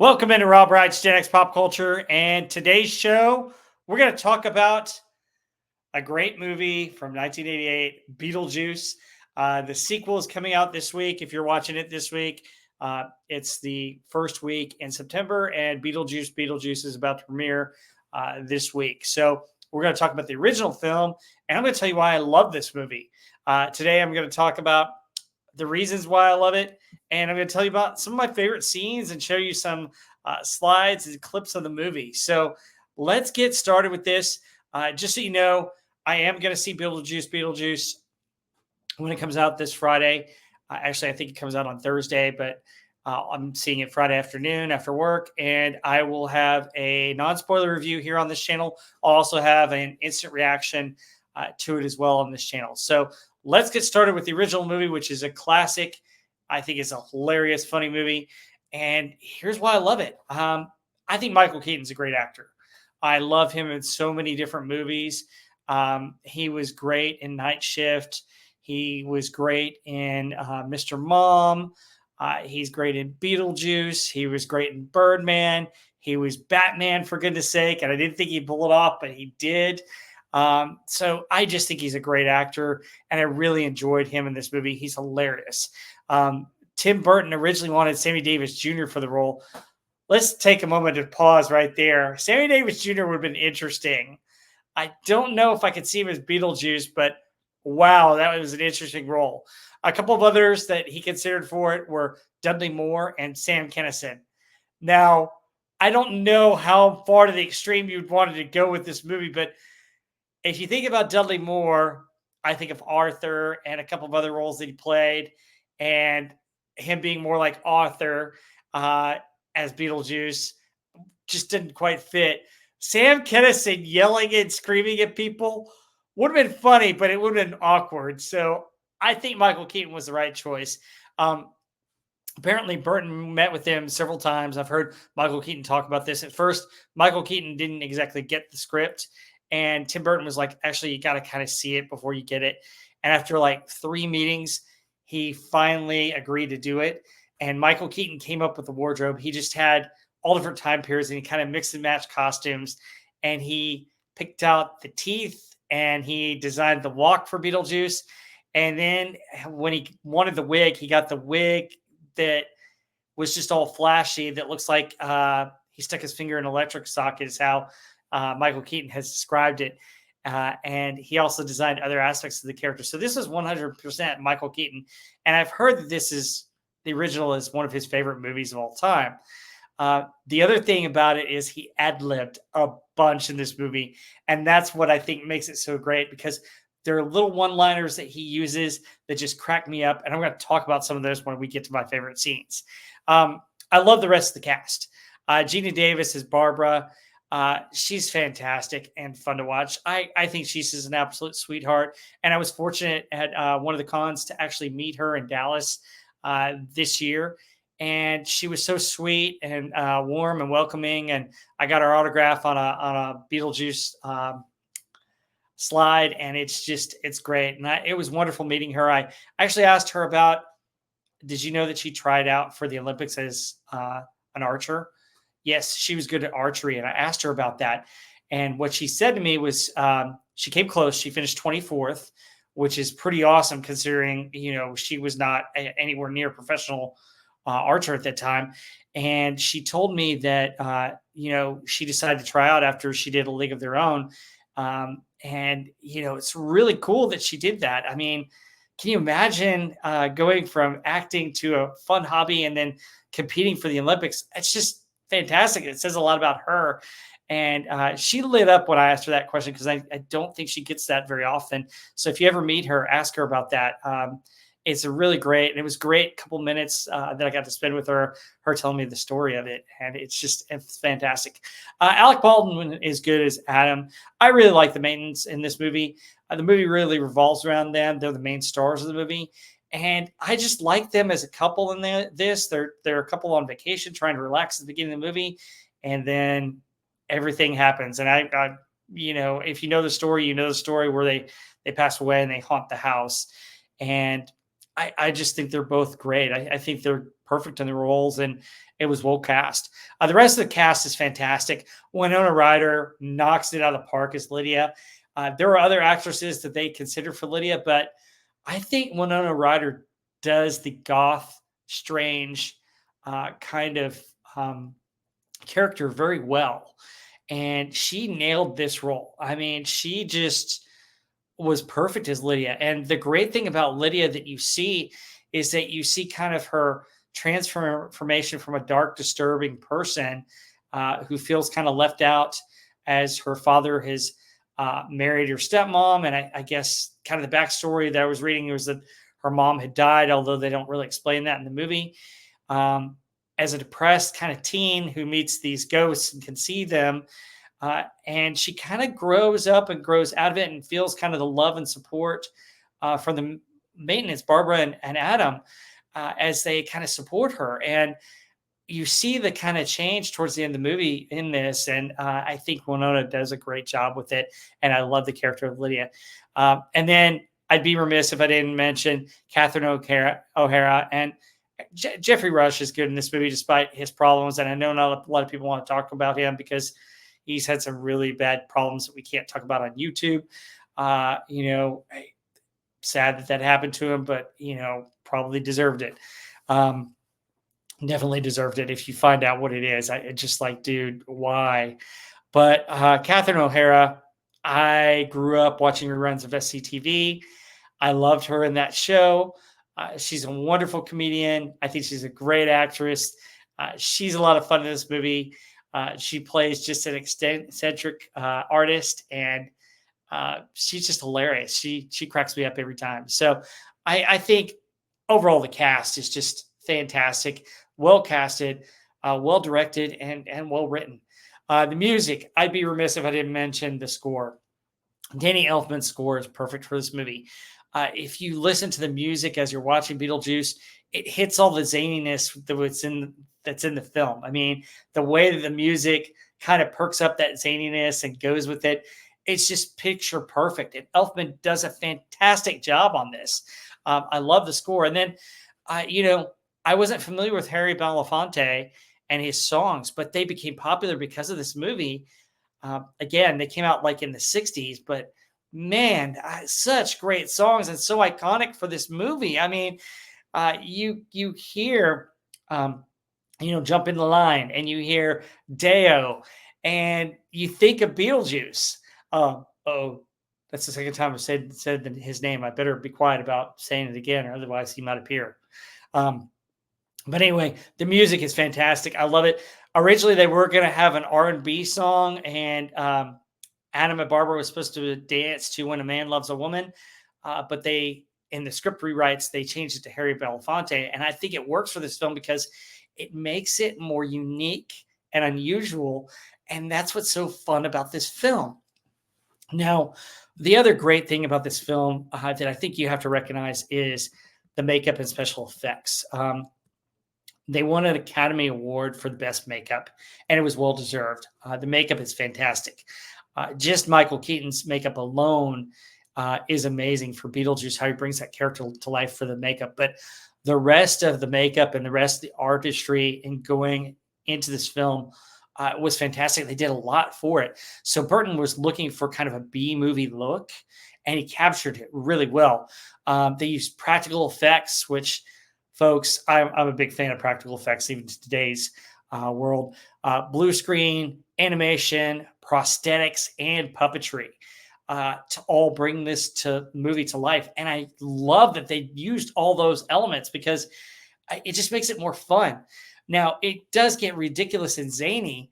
Welcome into Rob Wright's Gen X Pop Culture. And today's show, we're going to talk about a great movie from 1988, Beetlejuice. The sequel is coming out this week. If you're watching it this week, it's the first week in September, and Beetlejuice is about to premiere this week. So we're going to talk about the original film, and I'm going to tell you why I love this movie. Today, I'm going to talk about the reasons why I love it, and I'm going to tell you about some of my favorite scenes and show you some slides and clips of the movie. So let's get started with this. Just so you know, I am going to see Beetlejuice when it comes out this Friday. Actually, I think it comes out on Thursday, but I'm seeing it Friday afternoon after work, and I will have a non-spoiler review here on this channel. I'll also have an instant reaction to it as well on this channel. So let's get started with the original movie, which is a classic. I think it's a hilarious, funny movie. And here's why I love it. I think Michael Keaton's a great actor. I love him in so many different movies. He was great in Night Shift. He was great in Mr. Mom. He's great in Beetlejuice. He was great in Birdman. He was Batman, for goodness sake. And I didn't think he'd pull it off, but he did. So I just think he's a great actor, and I really enjoyed him in this movie. He's hilarious. Tim Burton originally wanted Sammy Davis Jr. for the role. Let's take a moment to pause right there. Sammy Davis Jr. would have been interesting. I don't know if I could see him as Beetlejuice, but wow, that was an interesting role. A couple of others that he considered for it were Dudley Moore and Sam Kinison. Now, I don't know how far to the extreme you'd wanted to go with this movie, but if you think about Dudley Moore, I think of Arthur and a couple of other roles that he played, and him being more like Arthur as Beetlejuice just didn't quite fit. Sam Kinison yelling and screaming at people would have been funny, but it would have been awkward. So I think Michael Keaton was the right choice. Apparently, Burton met with him several times. I've heard Michael Keaton talk about this. At first, Michael Keaton didn't exactly get the script, and Tim Burton was like, actually, you got to kind of see it before you get it. And after like 3 meetings, he finally agreed to do it. And Michael Keaton came up with the wardrobe. He just had all different time periods, and he kind of mixed and matched costumes. And he picked out the teeth, and he designed the walk for Beetlejuice. And then when he wanted the wig, he got the wig that was just all flashy, that looks like he stuck his finger in an electric socket, is how Michael Keaton has described it. And he also designed other aspects of the character. So this is 100% Michael Keaton. And I've heard that the original is one of his favorite movies of all time. The other thing about it is he ad-libbed a bunch in this movie. And that's what I think makes it so great, because there are little one-liners that he uses that just crack me up. And I'm going to talk about some of those when we get to my favorite scenes. I love the rest of the cast. Geena Davis is Barbara. She's fantastic and fun to watch. I think she's an absolute sweetheart. And I was fortunate at one of the cons to actually meet her in Dallas this year. And she was so sweet and warm and welcoming. And I got her autograph on a Beetlejuice slide. And it's great. And it was wonderful meeting her. I actually asked her about, did you know that she tried out for the Olympics as an archer? Yes, she was good at archery. And I asked her about that. And what she said to me was she came close. She finished 24th, which is pretty awesome considering, she was not anywhere near professional archer at that time. And she told me that, she decided to try out after she did A League of Their Own. And it's really cool that she did that. I mean, can you imagine going from acting to a fun hobby and then competing for the Olympics? It's just fantastic. It says a lot about her. And she lit up when I asked her that question, because I don't think she gets that very often. So if you ever meet her, ask her about that. It's a really great, and it was great couple minutes that I got to spend with her telling me the story of it. And it's fantastic. Alec Baldwin is good as Adam. I really like the Maitlands in this movie. The movie really revolves around them. They're the main stars of the movie. And I just like them as a couple in this. They're a couple on vacation trying to relax at the beginning of the movie. And then everything happens. And I if you know the story where they pass away and they haunt the house. And I just think they're both great. I think they're perfect in the roles, and it was well cast. The rest of the cast is fantastic. Winona Ryder knocks it out of the park as Lydia. There were other actresses that they considered for Lydia, but I think Winona Ryder does the goth, strange kind of character very well. And she nailed this role. I mean, she just was perfect as Lydia. And the great thing about Lydia that you see is that you see kind of her transformation from a dark, disturbing person who feels kind of left out as her father has married her stepmom. And I guess kind of the backstory that I was reading was that her mom had died, although they don't really explain that in the movie. As a depressed kind of teen who meets these ghosts and can see them, and she kind of grows up and grows out of it and feels kind of the love and support from the Maitlands, Barbara and Adam, as they kind of support her. And you see the kind of change towards the end of the movie in this. And I think Winona does a great job with it. And I love the character of Lydia. And then I'd be remiss if I didn't mention Catherine O'Hara. And Jeffrey Rush is good in this movie despite his problems. And I know not a lot of people want to talk about him because he's had some really bad problems that we can't talk about on YouTube. Sad that happened to him, but, probably deserved it. Definitely deserved it. If you find out what it is, I just like, dude, why? But Catherine O'Hara, I grew up watching reruns of SCTV. I loved her in that show. She's a wonderful comedian. I think she's a great actress. She's a lot of fun in this movie. She plays just an eccentric artist, and she's just hilarious. She cracks me up every time. So I think overall the cast is just fantastic, well casted, well directed, and well written. The music, I'd be remiss if I didn't mention the score. Danny Elfman's score is perfect for this movie. If you listen to the music as you're watching Beetlejuice, it hits all the zaniness that's in the film. I mean, the way that the music kind of perks up that zaniness and goes with it, it's just picture perfect. And Elfman does a fantastic job on this. I love the score. And then, I wasn't familiar with Harry Belafonte and his songs, but they became popular because of this movie. Again, they came out like in the 60s, but man, such great songs and so iconic for this movie. I mean, you hear, Jump in the Line, and you hear Deo, and you think of Beetlejuice. That's the second time I've said his name. I better be quiet about saying it again, or otherwise he might appear. But anyway, the music is fantastic. I love it. Originally, they were going to have an R&B song, and Adam and Barbara was supposed to dance to When a Man Loves a Woman, but in the script rewrites, they changed it to Harry Belafonte, and I think it works for this film because it makes it more unique and unusual, and that's what's so fun about this film. Now, the other great thing about this film that I think you have to recognize is the makeup and special effects. They won an Academy Award for the best makeup, and it was well deserved. The makeup is fantastic. Just Michael Keaton's makeup alone is amazing for Beetlejuice, how he brings that character to life for the makeup. But the rest of the makeup and the rest of the artistry in going into this film was fantastic. They did a lot for it. So Burton was looking for kind of a B-movie look, and he captured it really well. They used practical effects, which, folks, I'm a big fan of practical effects, even in today's world. Blue screen, animation, prosthetics, and puppetry to all bring this movie to life. And I love that they used all those elements because it just makes it more fun. Now, it does get ridiculous and zany,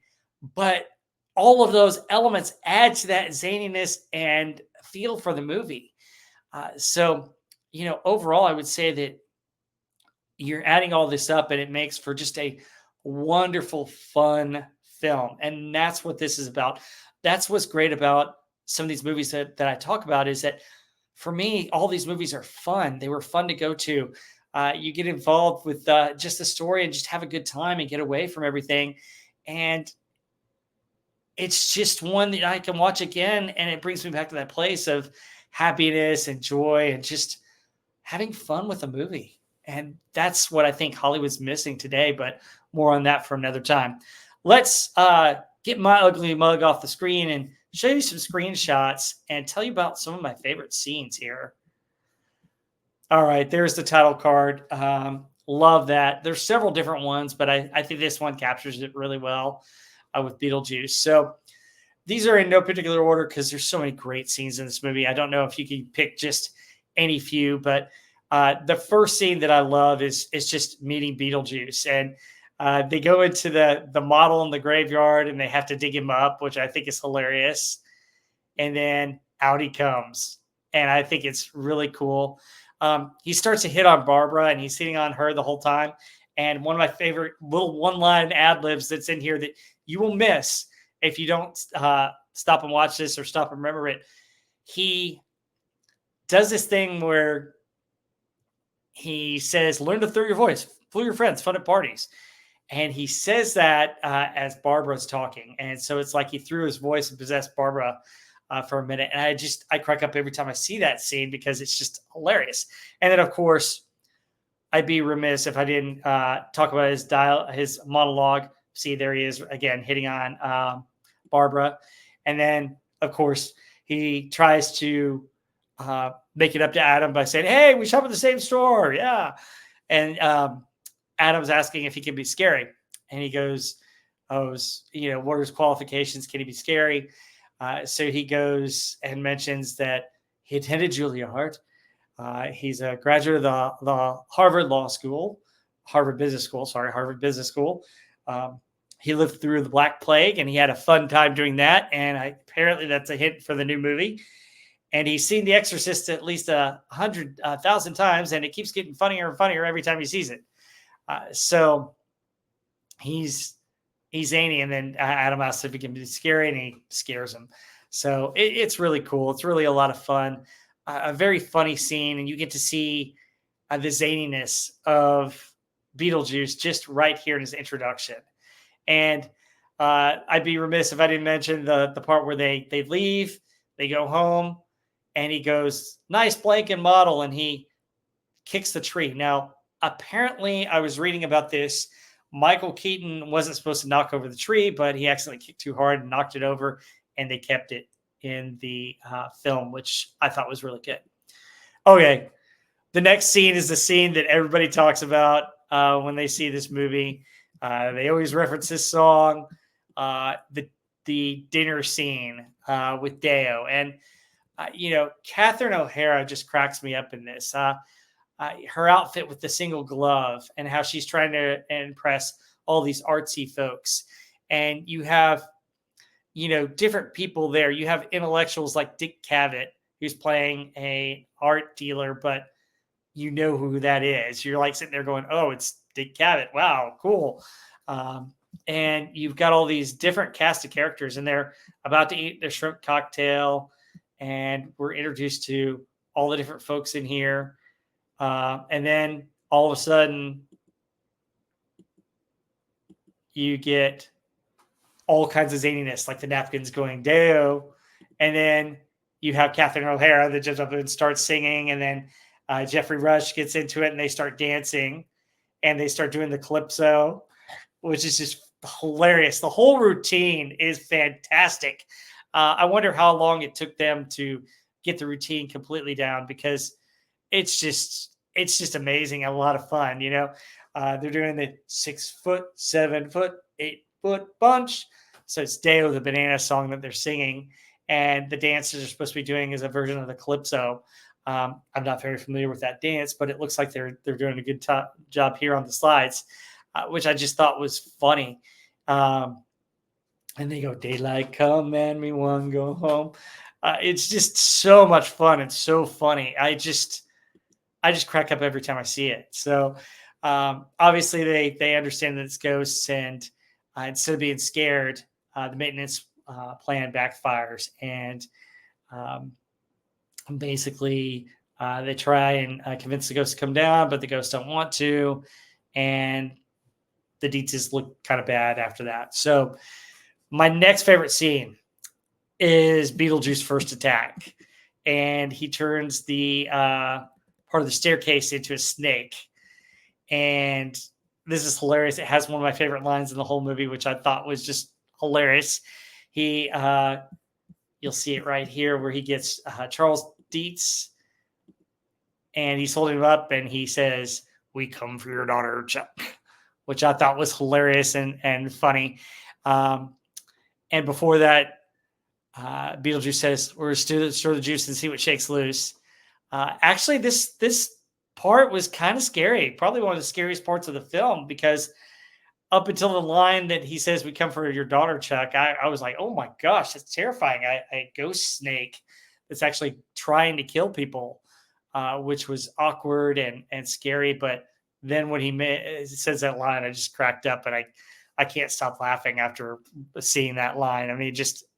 but all of those elements add to that zaniness and feel for the movie. So, overall, I would say that you're adding all this up and it makes for just a wonderful, fun film. And that's what this is about. That's what's great about some of these movies that I talk about, is that for me, all these movies are fun. They were fun to go to. You get involved with just the story and just have a good time and get away from everything. And it's just one that I can watch again, and it brings me back to that place of happiness and joy and just having fun with a movie. And that's what I think Hollywood's missing today, but more on that for another time. Let's get my ugly mug off the screen and show you some screenshots and tell you about some of my favorite scenes here. All right, there's the title card. Love that. There's several different ones, but I think this one captures it really well with Beetlejuice. So these are in no particular order because there's so many great scenes in this movie. I don't know if you can pick just any few, but the first scene that I love is just meeting Beetlejuice, and they go into the model in the graveyard and they have to dig him up, which I think is hilarious. And then out he comes, and I think it's really cool. He starts to hit on Barbara, and he's hitting on her the whole time. And one of my favorite little one-line ad-libs that's in here that you will miss if you don't stop and watch this or stop and remember it. He does this thing where he says, learn to throw your voice, fool your friends, fun at parties. And he says that as Barbara's talking. And so it's like he threw his voice and possessed Barbara for a minute. And I crack up every time I see that scene because it's just hilarious. And then, of course, I'd be remiss if I didn't talk about his monologue. See, there he is again, hitting on Barbara. And then, of course, he tries to make it up to Adam by saying, hey, we shop at the same store. Yeah. And Adam's asking if he can be scary. And he goes, what are his qualifications? Can he be scary? So he goes and mentions that he attended Juilliard. He's a graduate of the Harvard Business School. He lived through the Black Plague, and he had a fun time doing that. And apparently that's a hint for the new movie. And he's seen The Exorcist at least 100,000 times, and it keeps getting funnier and funnier every time he sees it. So he's zany, and then Adam asks if he can be scary, and he scares him. So it's really cool. It's really a lot of fun. A very funny scene, and you get to see the zaniness of Beetlejuice just right here in his introduction. And I'd be remiss if I didn't mention the part where they leave, they go home, and he goes, nice blanket model, and he kicks the tree. Now, apparently, I was reading about this. Michael Keaton wasn't supposed to knock over the tree, but he accidentally kicked too hard and knocked it over, and they kept it in the film, which I thought was really good. Okay, the next scene is the scene that everybody talks about when they see this movie. They always reference this song, the dinner scene with Deo. And, Catherine O'Hara just cracks me up in this. Her outfit with the single glove and how she's trying to impress all these artsy folks. And you have, different people there. You have intellectuals like Dick Cavett, who's playing a art dealer, but you know who that is. You're like sitting there going, oh, it's Dick Cavett. Wow, cool. And you've got all these different cast of characters, and they're about to eat their shrimp cocktail, and we're introduced to all the different folks in here. And then all of a sudden, you get all kinds of zaniness, like the napkins going Deo. And then you have Catherine O'Hara that jumps up and starts singing. And then Jeffrey Rush gets into it, and they start dancing, and they start doing the calypso, which is just hilarious. The whole routine is fantastic. I wonder how long it took them to get the routine completely down, because it's just amazing. A lot of fun. They're doing the 6 foot, 7 foot, 8 foot bunch. So it's Deo, the banana song that they're singing. And the dancers are supposed to be doing is a version of the calypso. I'm not very familiar with that dance, but it looks like they're doing a good job here on the slides, which I just thought was funny. And they go, daylight come and me one go home. It's just so much fun and so funny. I just crack up every time I see it. So obviously they understand that it's ghosts, and instead of being scared, the maintenance plan backfires, and basically they try and convince the ghosts to come down, but the ghosts don't want to, and the deets look kind of bad after that. So my next favorite scene is Beetlejuice first attack, and he turns the part of the staircase into a snake. And this is hilarious. It has one of my favorite lines in the whole movie, which I thought was just hilarious. He, you'll see it right here where he gets Charles Dietz and he's holding him up and he says, "We come for your daughter, Chuck," which I thought was hilarious and funny. And before that, Beetlejuice says, "We're going to stir the juice and see what shakes loose." Actually, this part was kind of scary. Probably one of the scariest parts of the film, because up until the line that he says, "We come for your daughter, Chuck," I was like, oh my gosh, that's terrifying. A ghost snake that's actually trying to kill people, which was awkward and scary. But then when he says that line, I just cracked up, and I can't stop laughing after seeing that line. I mean,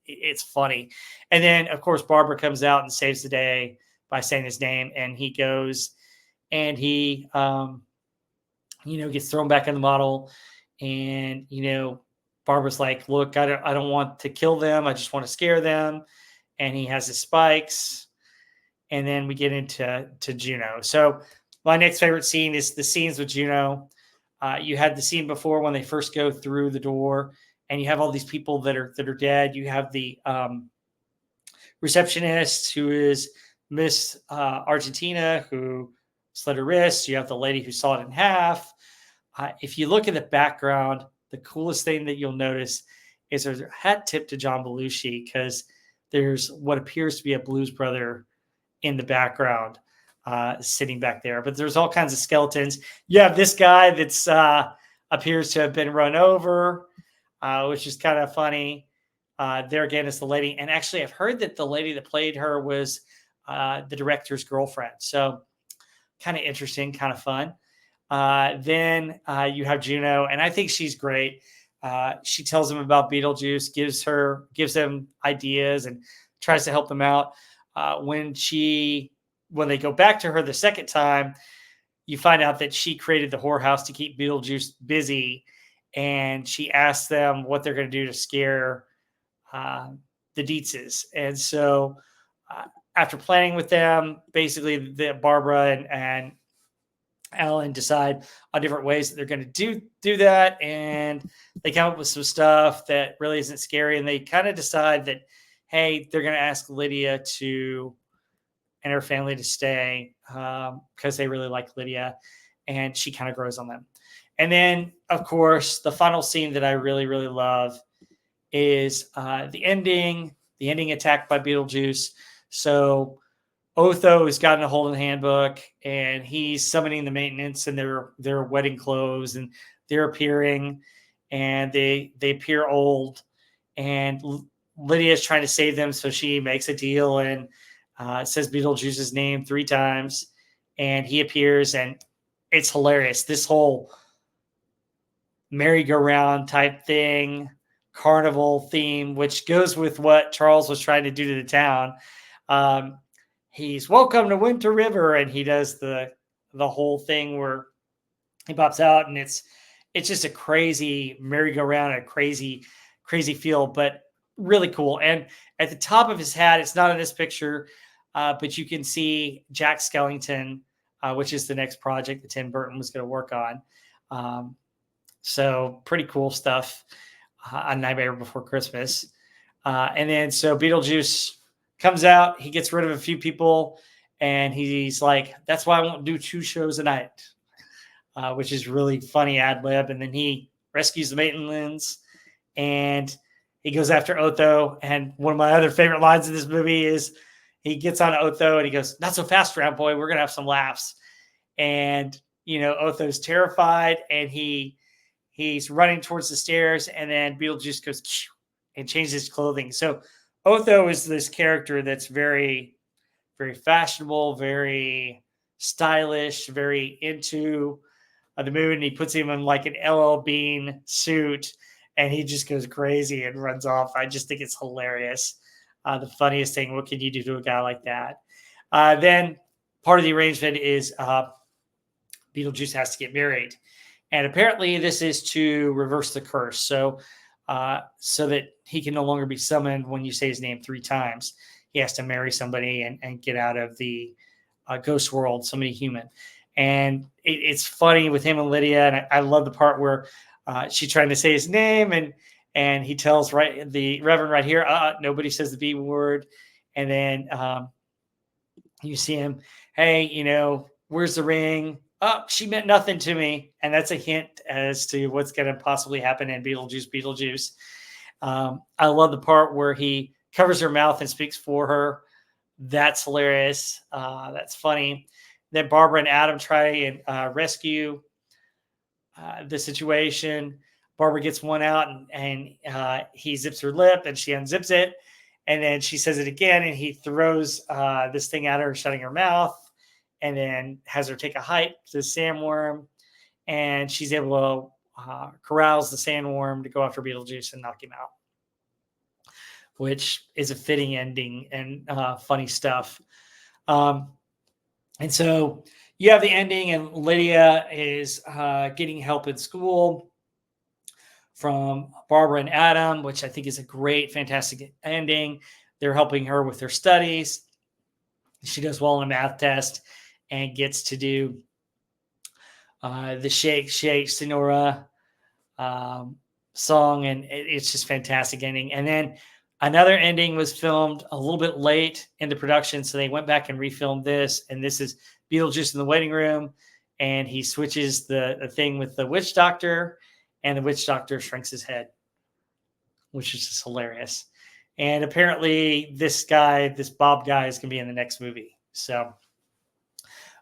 it's funny. And then, of course, Barbara comes out and saves the day by saying his name, and he goes and he, gets thrown back in the model. And, Barbara's like, "Look, I don't want to kill them. I just want to scare them." And he has his spikes. And then we get into Juno. So my next favorite scene is the scenes with Juno. You had the scene before when they first go through the door, and you have all these people that are dead. You have the receptionist, who is Miss Argentina, who slit her wrist. You have the lady who sawed it in half. If you look at the background, the coolest thing that you'll notice is there's a hat tip to John Belushi, because there's what appears to be a Blues Brother in the background sitting back there. But there's all kinds of skeletons. You have this guy that's appears to have been run over, which is kind of funny. There again is the lady. And actually, I've heard that the lady that played her was the director's girlfriend. So kind of interesting, kind of fun. Then you have Juno, and I think she's great. She tells him about Beetlejuice, gives them ideas, and tries to help them out. When they go back to her the second time, you find out that she created the whorehouse to keep Beetlejuice busy, and she asks them what they're going to do to scare the Dietzes. And so, after planning with them, basically Barbara and Alan decide on different ways that they're going to do that, and they come up with some stuff that really isn't scary. And they kind of decide that, hey, they're going to ask Lydia and her family to stay because they really like Lydia, and she kind of grows on them. And then, of course, the final scene that I really, really love is the ending attack by Beetlejuice. So Otho has gotten a hold of the handbook, and he's summoning the Maitlands in their wedding clothes, and they're appearing, and they appear old, and Lydia is trying to save them, so she makes a deal and says Beetlejuice's name 3 times, and he appears, and it's hilarious. This whole merry-go-round type thing, carnival theme, which goes with what Charles was trying to do to the town. He's "Welcome to Winter River," and he does the whole thing where he pops out, and it's just a crazy merry-go-round, a crazy feel, but really cool. And at the top of his hat, it's not in this picture, but you can see Jack Skellington, which is the next project that Tim Burton was going to work on. So pretty cool stuff on Nightmare Before Christmas. And then so Beetlejuice comes out, he gets rid of a few people, and he's like, "That's why I won't do 2 shows a night," which is really funny ad-lib. And then he rescues the Maitlands, and he goes after Otho. And one of my other favorite lines in this movie is he gets on Otho and he goes, "Not so fast, round boy. We're going to have some laughs." And, Otho's terrified, and he's running towards the stairs, and then Beetlejuice goes and changes his clothing. So Otho is this character that's very, very fashionable, very stylish, very into the mood, and he puts him in like an LL Bean suit, and he just goes crazy and runs off. I just think it's hilarious. The funniest thing, what can you do to a guy like that? Then part of the arrangement is Beetlejuice has to get married. And apparently this is to reverse the curse. So that he can no longer be summoned when you say his name 3 times. He has to marry somebody and get out of the ghost world, somebody human. And it's funny with him and Lydia. And I love the part where she's trying to say his name, and he tells the Reverend right here, nobody says the B word. And then you see him, hey, where's the ring? Oh, she meant nothing to me. And that's a hint as to what's going to possibly happen in Beetlejuice. I love the part where he covers her mouth and speaks for her. That's hilarious. That's funny. Then Barbara and Adam try and rescue the situation. Barbara gets one out, and he zips her lip, and she unzips it. And then she says it again, and he throws this thing at her, shutting her mouth, and then has her take a hike to the sandworm. And she's able to corrals the sandworm to go after Beetlejuice and knock him out, which is a fitting ending and funny stuff. And so you have the ending, and Lydia is getting help in school from Barbara and Adam, which I think is a great, fantastic ending. They're helping her with her studies. She does well on a math test and gets to do the Shake, Shake, Sonora song. And it's just fantastic ending. And then another ending was filmed a little bit late in the production. So they went back and refilmed this. And this is Beetlejuice in the waiting room. And he switches the thing with the witch doctor. And the witch doctor shrinks his head, which is just hilarious. And apparently this Bob guy is going to be in the next movie. So,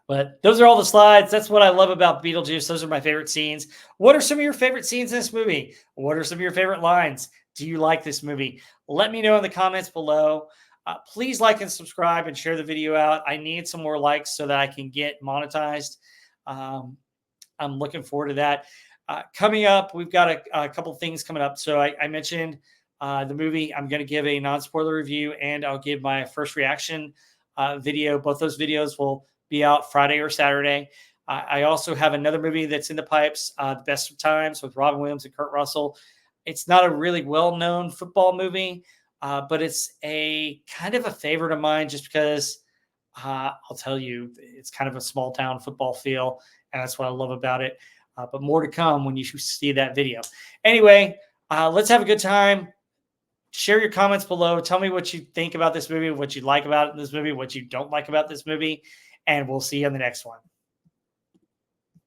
but those are all the slides. That's what I love about Beetlejuice. Those are my favorite scenes. What are some of your favorite scenes in this movie? What are some of your favorite lines? Do you like this movie? Let me know in the comments below. Please like and subscribe and share the video out. I need some more likes so that I can get monetized. I'm looking forward to that. Coming up, we've got a couple things coming up. So I mentioned the movie. I'm going to give a non-spoiler review, and I'll give my first reaction video. Both those videos will be out Friday or Saturday. I also have another movie that's in the pipes, The Best of Times with Robin Williams and Kurt Russell. It's not a really well-known football movie, but it's a kind of a favorite of mine just because I'll tell you, it's kind of a small-town football feel, and that's what I love about it. But more to come when you see that video. Anyway, let's have a good time. Share your comments below. Tell me what you think about this movie, what you like about this movie, what you don't like about this movie, and we'll see you in the next one.